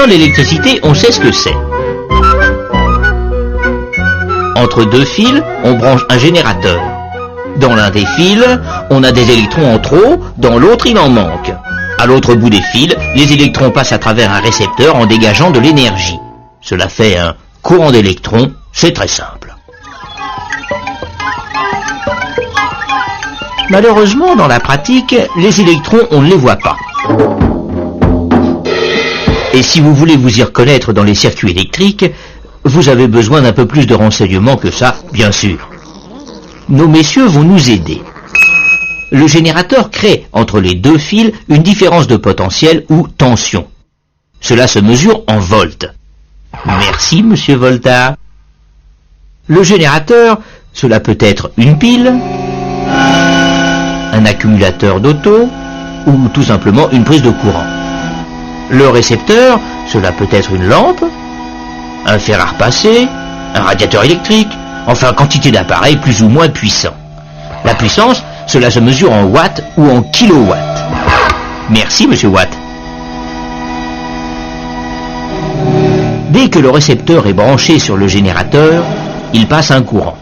Maintenant, l'électricité, on sait ce que c'est. Entre deux fils, on branche un générateur. Dans l'un des fils, on a des électrons en trop, dans l'autre, il en manque. À l'autre bout des fils, les électrons passent à travers un récepteur en dégageant de l'énergie. Cela fait un courant d'électrons, c'est très simple. Malheureusement, dans la pratique, les électrons, on ne les voit pas. Et si vous voulez vous y reconnaître dans les circuits électriques, vous avez besoin d'un peu plus de renseignements que ça, bien sûr. Nos messieurs vont nous aider. Le générateur crée entre les deux fils une différence de potentiel ou tension. Cela se mesure en volts. Merci, monsieur Volta. Le générateur, cela peut être une pile, un accumulateur d'auto ou tout simplement une prise de courant. Le récepteur, cela peut être une lampe, un fer à repasser, un radiateur électrique, enfin quantité d'appareils plus ou moins puissants. La puissance, cela se mesure en watts ou en kilowatts. Merci, monsieur Watt. Dès que le récepteur est branché sur le générateur, il passe un courant.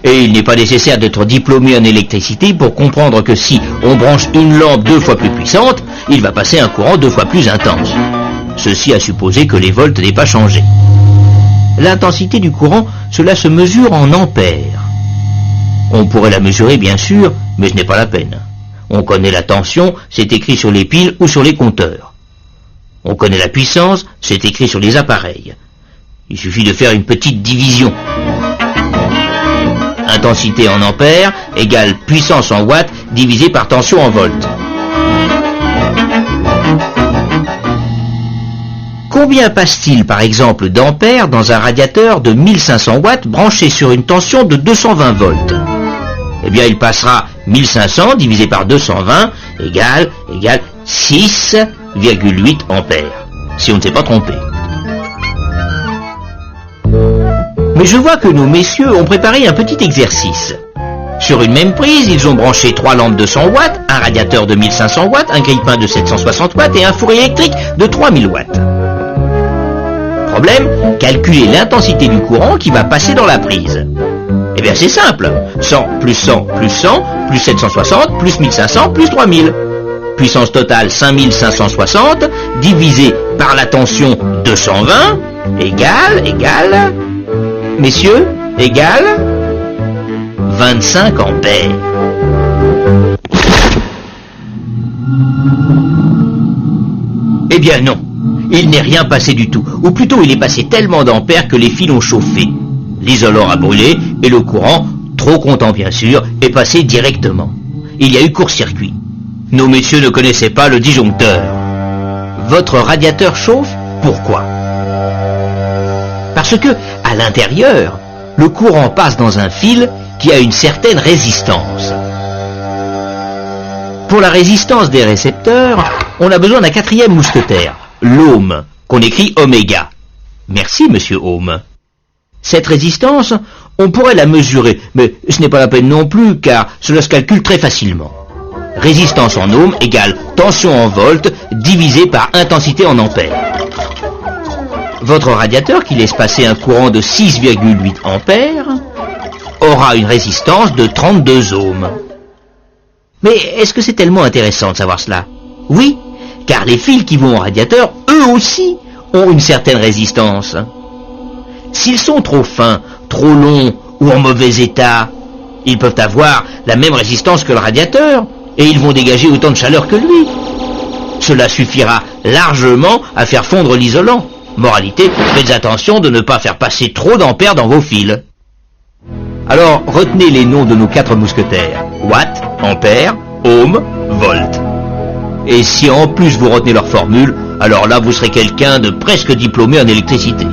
Et il n'est pas nécessaire d'être diplômé en électricité pour comprendre que si on branche une lampe 2 fois plus puissante, il va passer un courant 2 fois plus intense. Ceci à supposer que les volts n'aient pas changé. L'intensité du courant, cela se mesure en ampères. On pourrait la mesurer bien sûr, mais ce n'est pas la peine. On connaît la tension, c'est écrit sur les piles ou sur les compteurs. On connaît la puissance, c'est écrit sur les appareils. Il suffit de faire une petite division. Intensité en ampères égale puissance en watts divisé par tension en volts. Combien passe-t-il par exemple d'ampères dans un radiateur de 1500 watts branché sur une tension de 220 volts? Eh bien il passera 1500 divisé par 220 égale 6,8 ampères, si on ne s'est pas trompé. Mais je vois que nos messieurs ont préparé un petit exercice. Sur une même prise, ils ont branché 3 lampes de 100 watts, un radiateur de 1500 watts, un grille-pain de 760 watts et un four électrique de 3000 watts. Problème, calculer l'intensité du courant qui va passer dans la prise. Eh bien c'est simple, 100 plus 100 plus 100, plus 760, plus 1500, plus 3000. Puissance totale 5560, divisé par la tension 220, égale, messieurs, égale 25 ampères. Eh bien non, il n'est rien passé du tout, ou plutôt il est passé tellement d'ampères que les fils ont chauffé. L'isolant a brûlé et le courant, trop content bien sûr, est passé directement. Il y a eu court-circuit. Nos messieurs ne connaissaient pas le disjoncteur. Votre radiateur chauffe? Pourquoi? Parce que, à l'intérieur, le courant passe dans un fil qui a une certaine résistance. Pour la résistance des récepteurs, on a besoin d'un 4e mousquetaire, l'ohm, qu'on écrit oméga. Merci, monsieur Ohm. Cette résistance, on pourrait la mesurer, mais ce n'est pas la peine non plus, car cela se calcule très facilement. Résistance en ohm égale tension en volts divisé par intensité en ampères. Votre radiateur, qui laisse passer un courant de 6,8 ampères, aura une résistance de 32 ohms. Mais est-ce que c'est tellement intéressant de savoir cela? Oui, car les fils qui vont au radiateur, eux aussi, ont une certaine résistance. S'ils sont trop fins, trop longs ou en mauvais état, ils peuvent avoir la même résistance que le radiateur, et ils vont dégager autant de chaleur que lui. Cela suffira largement à faire fondre l'isolant. Moralité, faites attention de ne pas faire passer trop d'ampères dans vos fils. Alors, retenez les noms de nos 4 mousquetaires. Watt, ampère, ohm, volt. Et si en plus vous retenez leur formule, alors là vous serez quelqu'un de presque diplômé en électricité.